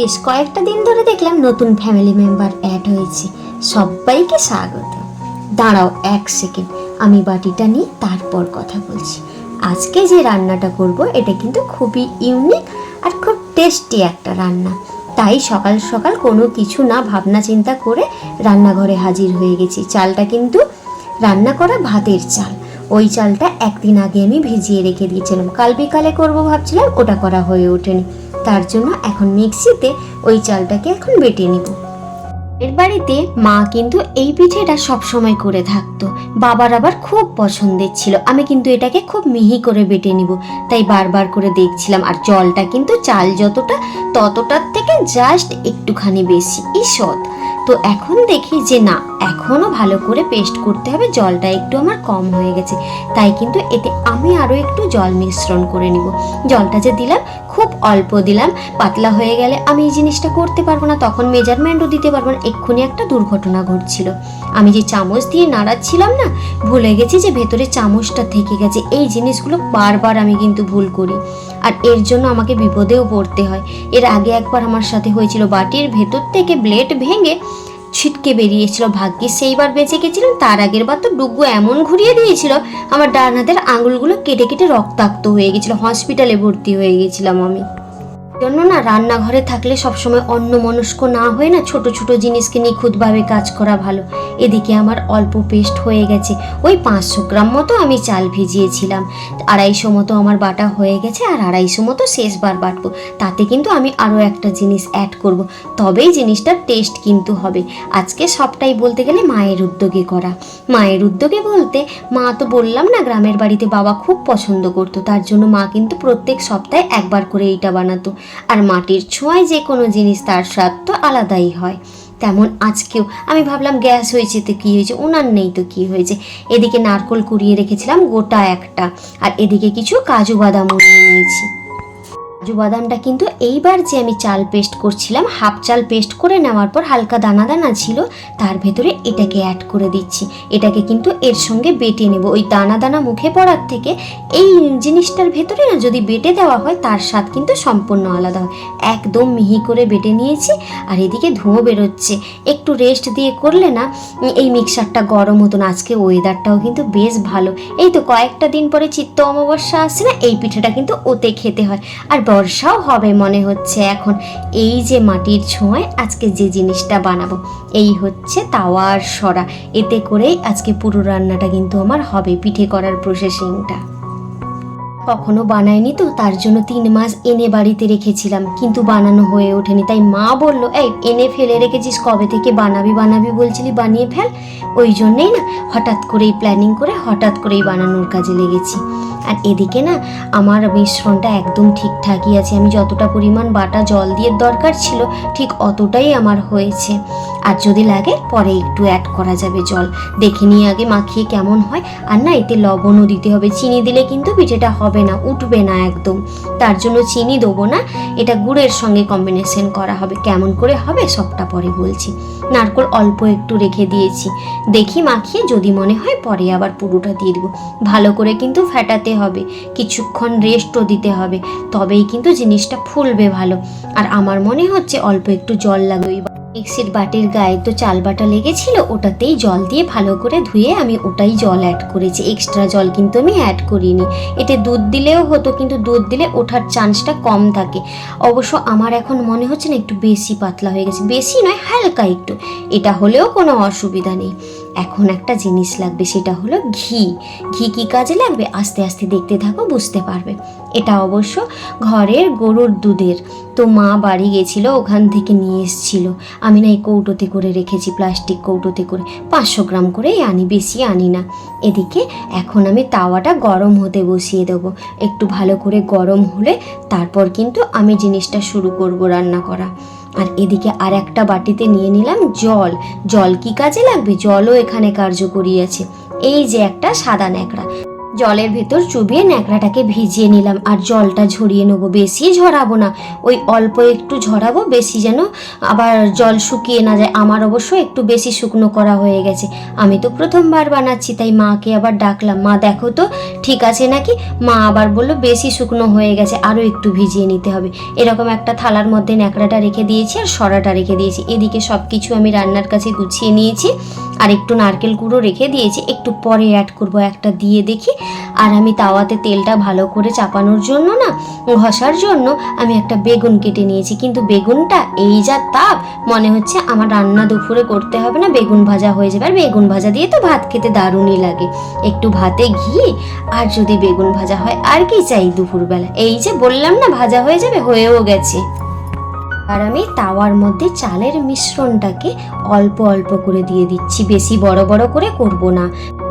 বেশ কয়েকটা দিন ধরে দেখলাম নতুন ফ্যামিলি মেম্বার অ্যাড হয়েছে। সবাইকে স্বাগত। দাঁড়াও এক সেকেন্ড, আমি বাটিটা নিয়ে তারপর কথা বলছি। আজকে যে রান্নাটা করব এটা কিন্তু খুবই ইউনিক আর খুব টেস্টি একটা রান্না। তাই সকাল সকাল কোনো কিছু না ভাবনা চিন্তা করে রান্নাঘরে হাজির হয়ে গেছি। চালটা কিন্তু রান্না করা ভাতের চাল। ওই চালটা একদিন আগে আমি ভিজিয়ে রেখে দিয়েছিলাম, কাল বিকালে করবো ভাবছিলাম, ওটা করা হয়ে ওঠেনি। তার জন্য এখন মিক্সিতে ওই চালটাকে এখন বেটে নিব। এর বাড়িতে মা কিন্তু এই পিঠেটা সবসময় করে থাকতো, বাবার আবার খুব পছন্দের ছিল। আমি কিন্তু এটাকে খুব মিহি করে বেটে নিব, তাই বারবার করে দেখছিলাম। আর জলটা কিন্তু চাল যতটা ততটার থেকে জাস্ট একটুখানি বেশি ঈষৎ। তো এখন দেখি যে না, এখনও ভালো করে পেস্ট করতে হবে, জলটা একটু আমার কম হয়ে গেছে। তাই কিন্তু এতে আমি আরও একটু জল মিশ্রণ করে নিব। জলটা যে দিলাম খুব অল্প দিলাম, পাতলা হয়ে গেলে আমি এই জিনিসটা করতে পারবো না, তখন মেজারমেন্টও দিতে পারবো না। এক্ষুনি একটা দুর্ঘটনা ঘটছিল। আমি যে চামচ দিয়ে নাড়াচ্ছিলাম না, ভুলে গেছি যে ভেতরে চামচটা থেকে গেছে। এই জিনিসগুলো বারবার আমি কিন্তু ভুল করি, আর এর জন্য আমাকে বিপদেও পড়তে হয়। এর আগে একবার আমার সাথে হয়েছিল, বাটির ভেতর থেকে ব্লেড ভেঙে ছিটকে বেরিয়েছিল। ভাগ্যে সেইবার বেঁচে গেছিলাম। তার আগের বার তো ডুগু এমন ঘুরিয়ে দিয়েছিল, আমার ডান হাতের আঙুলগুলো কেটে কেটে রক্তাক্ত হয়ে গেছিল। হসপিটালে ভর্তি হয়ে গেছিলাম আমি। জন্য না রান্নাঘরে থাকলে সবসময় অন্যমনস্ক না হয়ে না ছোট ছোট জিনিসকে নিখুঁতভাবে কাজ করা ভালো। এদিকে আমার অল্প পেস্ট হয়ে গেছে, ওই 500 গ্রাম মতো আমি চাল ভিজিয়েছিলাম। 250 মতো আমার বাটা হয়ে গেছে, আর 250 মতো শেষবার বাটবো। তাতে কিন্তু আমি আরও একটা জিনিস অ্যাড করব, তবেই জিনিসটার টেস্ট কিন্তু হবে। আজকে সবটাই বলতে গেলে মায়ের উদ্যোগে করা। মায়ের উদ্যোগে বলতে, মা তো বললাম না গ্রামের বাড়িতে বাবা খুব পছন্দ করতো, তার জন্য মা কিন্তু প্রত্যেক সপ্তাহে একবার করে এইটা বানাতো। আর মাটির ছোঁয়ায় যে কোনো জিনিস তার স্বাদ তো আলাদাই হয়। তেমন আজকেও আমি ভাবলাম গ্যাস হয়েছে তো কী হয়েছে, উনান নেই তো কী হয়েছে। এদিকে নারকোল কুড়িয়ে রেখেছিলাম গোটা একটা, আর এদিকে কিছু কাজু বাদামও নিয়ে নিয়েছি। কাজু বাদামটা কিন্তু এইবার যে আমি চাল পেস্ট করছিলাম, হাফ চাল পেস্ট করে নেওয়ার পর হালকা দানা দানা ছিল, তার ভেতরে এটাকে অ্যাড করে দিচ্ছি। এটাকে কিন্তু এর সঙ্গে বেটে নেব। ওই দানা দানা মুখে পড়ার থেকে এই জিনিসটার ভেতরে না যদি বেটে দেওয়া হয়, তার স্বাদ কিন্তু সম্পূর্ণ আলাদা হয়। একদম মিহি করে বেটে নিয়েছি। আর এদিকে ধোঁয়া বেরোচ্ছে, একটু রেস্ট দিয়ে করলে না এই মিক্সারটা গরম হতো না। আজকে ওয়েদারটাও কিন্তু বেশ ভালো। এই তো কয়েকটা দিন পরে চিত্ত অমাবস্যা আসছে না, এই পিঠেটা কিন্তু ওতে খেতে হয়। আর বর্ষাও হবে মনে হচ্ছে এখন। এই যে মাটির ছোঁয়ায় আজকে যে জিনিসটা বানাবো, এই হচ্ছে তাওয়ার সরা। এতে করেই আজকে পুরো রান্নাটা কিন্তু আমার হবে, পিঠে করার প্রসেসিংটা। কখনো বানাইনি তো, তার জন্য 3 মাস এনে বাড়িতে রেখেছিলাম, কিন্তু বানানো হয়ে ওঠেনি। তাই মা বললো, এই এনে ফেলে রেখেছিস, কবে থেকে বানাবি বানাবি বলছিলি, বানিয়ে ফেল। ওই জন্যেই না হঠাৎ করেই প্ল্যানিং করে হঠাৎ করেই বানানোর কাজে লেগেছি। আর এদিকে না আমার মিশ্রণটা একদম ঠিকঠাকই আছে। আমি যতটা পরিমাণ বাটা জল দিয়ে দরকার ছিল ঠিক অতটাই আমার হয়েছে। আর যদি লাগে পরে একটু অ্যাড করা যাবে জল, দেখে নিয়ে আগে মাখিয়ে কেমন হয়। আর না এতে লবণও দিতে হবে, চিনি দিলে কিন্তু পিঠেটা হবে না, উঠবে না একদম। তার জন্য চিনি দেবো না, এটা গুড়ের সঙ্গে কম্বিনেশন করা হবে। কেমন করে হবে সবটা পরে বলছি। নারকোল অল্প একটু রেখে দিয়েছি, দেখি মাখিয়ে যদি মনে হয় পরে আবার পুরোটা দিয়ে দেবো। ভালো করে কিন্তু ফেটাতে হবে, কিছুক্ষণ রেস্টও দিতে হবে, তবেই কিন্তু জিনিসটা ফুলবে ভালো। আর আমার মনে হচ্ছে অল্প একটু জল লাগবে। মিক্সির বাটির গায়ে তো চাল বাটা লেগেছিল, ওটাতেই জল দিয়ে ভালো করে ধুয়ে আমি ওটাই জল অ্যাড করেছি। এক্সট্রা জল কিন্তু আমি অ্যাড করিনি। এতে দুধ দিলেও হতো, কিন্তু দুধ দিলে ওঠার চান্সটা কম থাকে। অবশ্য আমার এখন মনে হচ্ছে না একটু বেশি পাতলা হয়ে গেছে, বেশি নয় হালকা একটু। এটা হলেও কোনো অসুবিধা নেই। এখন একটা জিনিস লাগবে, সেটা হলো ঘি। ঘি কী কাজে লাগবে আস্তে আস্তে দেখতে থাকো, বুঝতে পারবে। এটা অবশ্য ঘরের গরুর দুধের। তো মা বাড়ি গেছিলো, ওখান থেকে নিয়ে এসেছিলো। আমি না এই কৌটোতে করে রেখেছি, প্লাস্টিক কৌটোতে করে। 500 গ্রাম করেই আনি, বেশি আনি না। এদিকে এখন আমি তাওয়াটা গরম হতে বসিয়ে দেবো। একটু ভালো করে গরম হলে তারপর কিন্তু আমি জিনিসটা শুরু করব রান্না করা। আর এদিকে আর একটা বাটিতে নিয়ে নিলাম জল। জল কি কাজে লাগবে, জলও এখানে কার্যকরী আছে। এই যে একটা সাদা ন্যাকড়া, জলের ভেতর চুবিয়ে ন্যাকড়াটাকে ভিজিয়ে নিলাম আর জলটা ঝরিয়ে নেবো, বেশি ঝরাবো না, ওই অল্প একটু ঝরাবো, বেশি যেন আবার জল শুকিয়ে না যায়। আমার অবশ্য একটু বেশি শুকনো করা হয়ে গেছে, আমি তো প্রথমবার বানাচ্ছি, তাই মাকে আবার ডাকলাম, মা দেখো তো ঠিক আছে নাকি। মা আবার বললো বেশি শুকনো হয়ে গেছে, আরও একটু ভিজিয়ে নিতে হবে। এরকম একটা থালার মধ্যে ন্যাকড়াটা রেখে দিয়েছি আর সরাটা রেখে দিয়েছি। এদিকে সব কিছু আমি রান্নার কাছে গুছিয়ে নিয়েছি আর একটু নারকেল গুঁড়ো রেখে দিয়েছি, একটু পরে অ্যাড করব, একটা দিয়ে দেখি। আর আমি তাওয়াতে তেলটা ভালো করে চাপানোর জন্য না, ঘষার জন্য আমি একটা বেগুন কেটে নিয়েছি, কিন্তু বেগুনটা এই যা তাপ, মনে হচ্ছে আমার রান্না দুপুরে করতে হবে না, বেগুন ভাজা হয়ে যাবে। আর বেগুন ভাজা দিয়ে তো ভাত খেতে দারুণই লাগে, একটু ভাতে ঘি আর যদি বেগুন ভাজা হয়, আর কি চাই দুপুরবেলা। এই যে বললাম না ভাজা হয়ে যাবে, হয়েও গেছে। আর আমি তাওয়ার মধ্যে চালের মিশ্রণটাকে অল্প অল্প করে দিয়ে দিচ্ছি, বেশি বড় বড় করে করব না।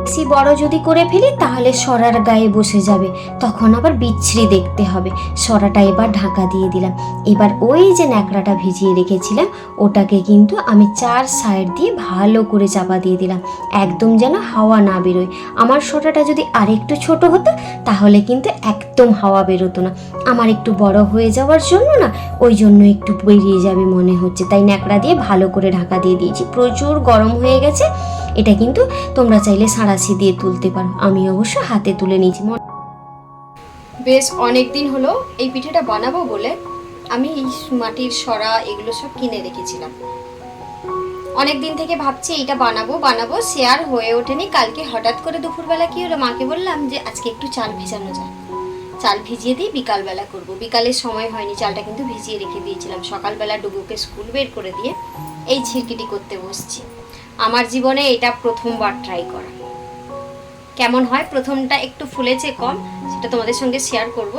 বেশি বড় যদি করে ফেলি তাহলে সরার গায়ে বসে যাবে, তখন আবার বিচ্ছিরি দেখতে হবে। সরাটা এবার ঢাকা দিয়ে দিলাম। এবার ওই যে ন্যাকড়াটা ভিজিয়ে রেখেছিলাম ওটাকে কিন্তু আমি 4 সাইড দিয়ে ভালো করে চাপা দিয়ে দিলাম, একদম যেন হাওয়া না বেরোয়। আমার সরাটা যদি আরেকটু ছোট হতো তাহলে কিন্তু একদম হাওয়া বেরোতো না, আমার একটু বড় হয়ে যাওয়ার জন্য না, ওই জন্য একটু বেরিয়ে যাবে মনে হচ্ছে, তাই ন্যাকড়া দিয়ে ভালো করে ঢাকা দিয়ে দিয়েছি। প্রচুর গরম হয়ে গেছে, এটা কিন্তু তোমরা চাইলে সাঁড়াশি দিয়ে তুলতে পারো, আমি অবশ্য হাতে তুলে নিয়েছি। বেশ অনেক দিন হলো এই পিঠেটা বানাবো বলে আমি এই মাটির সরা এগুলো সব কিনে রেখেছিলাম। অনেক দিন থেকে ভাবছি এইটা বানাবো বানাবো, শেয়ার হয়ে ওঠেনি। কালকে হঠাৎ করে দুপুরবেলা কি হলো, মাকে বললাম যে আজকে একটু চাল ভেজানো যায়, চাল ভিজিয়ে দিই, বিকালবেলা করব। বিকালের সময় হয়নি, চালটা কিন্তু ভিজিয়ে রেখে দিয়েছিলাম। সকালবেলা ডুগুকে স্কুল বের করে দিয়ে এই ছিরকিটি করতে বসছি। আমার জীবনে এটা প্রথমবার ট্রাই করা, কেমন হয়। প্রথমটা একটু ফুলেছে কম, সেটা তোমাদের সঙ্গে শেয়ার করব,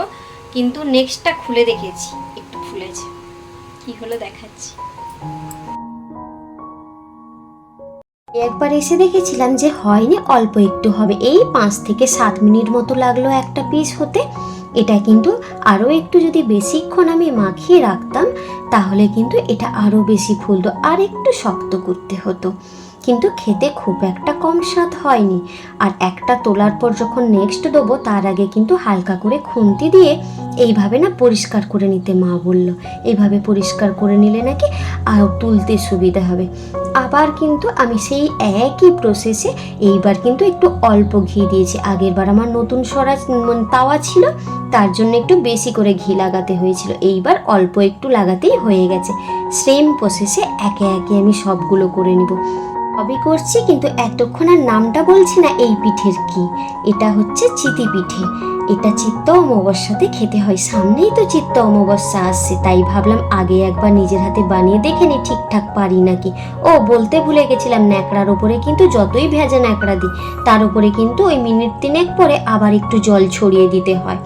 কিন্তু নেক্সটটা খুলে দেখেছি একটু ফুলেছে, কি হলো দেখাচ্ছি। একবার এসে দেখেছিলাম যে হয়নি, অল্প একটু হবে, এই 5 থেকে 7 মিনিট মতো লাগলো একটা পিস হতে। এটা কিন্তু আরও একটু যদি বেশিক্ষণ আমি মাখিয়ে রাখতাম তাহলে কিন্তু এটা আরও বেশি ফুলতো, আর একটু শক্ত করতে হতো, কিন্তু খেতে খুব একটা কম স্বাদ হয়নি। আর একটা তোলার পর যখন নেক্সট দেবো তার আগে কিন্তু হালকা করে খুন্তি দিয়ে এইভাবে না পরিষ্কার করে নিতে মা বলল, এইভাবে পরিষ্কার করে নিলে নাকি আর তুলতে সুবিধা হবে। আবার কিন্তু আমি সেই একই প্রসেসে এইবার কিন্তু একটু অল্প ঘি দিয়েছি। আগেরবার আমার নতুন সরা তাওয়া ছিল, তার জন্য একটু বেশি করে ঘি লাগাতে হয়েছিল, এইবার অল্প একটু লাগাতেই হয়ে গেছে। সেম প্রসেসে একে একে আমি সবগুলো করে নিব। সবই করছি কিন্তু এতক্ষণ আর নামটা বলছি না এই পিঠের কি। এটা হচ্ছে চিতি পিঠে, এটা চিত্ত অমাবস্যাতে খেতে হয়, সামনেই তো চিত্ত অমাবস্যা আসছে, তাই ভাবলাম আগে একবার নিজের হাতে বানিয়ে দেখে নি ঠিকঠাক পারি নাকি। ও বলতে ভুলে গেছিলাম, ন্যাকড়ার ওপরে কিন্তু যতই ভেজা ন্যাকড়া দিই তার উপরে কিন্তু ওই মিনিট 3 পরে আবার একটু জল ছড়িয়ে দিতে হয়।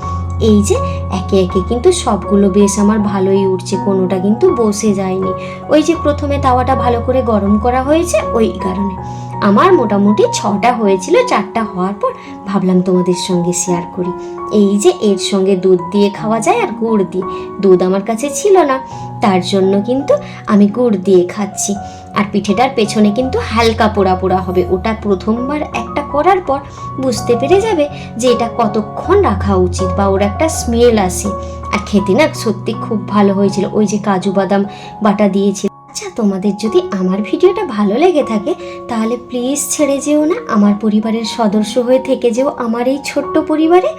এই যে একে একে কিন্তু সবগুলো বেশ আমার ভালোই উঠছে, কোনোটা কিন্তু বসে যায়নি। ওই যে প্রথমে তাওয়াটা ভালো করে গরম করা হয়েছে ওই কারণে। আমার মোটামুটি 6টা হয়েছিল, 4টা হওয়ার পর ভাবলাম তোমাদের সঙ্গে শেয়ার করি। এই যে এর সঙ্গে দুধ দিয়ে খাওয়া যায় আর গুড় দিয়ে, দুধ আমার কাছে ছিল না তার জন্য কিন্তু আমি গুড় দিয়ে খাচ্ছি। আর পিঠেটার পেছনে কিন্তু হালকা পোড়া পোড়া হবে, ওটা প্রথমবার একটা করার পর বুঝতে পেরে যাবে যে এটা কতক্ষণ রাখা উচিত, বা ওর একটা স্মেল আসে। আর খেতে না সত্যি খুব ভালো হয়েছিল, ওই যে কাজু বাদাম বাটা দিয়েছিল। আচ্ছা, তোমাদের যদি আমার ভিডিওটা ভালো লেগে থাকে তাহলে প্লিজ ছেড়ে যেও না, আমার পরিবারের সদস্য হয়ে থেকে যেও আমার এই ছোট্ট পরিবারে।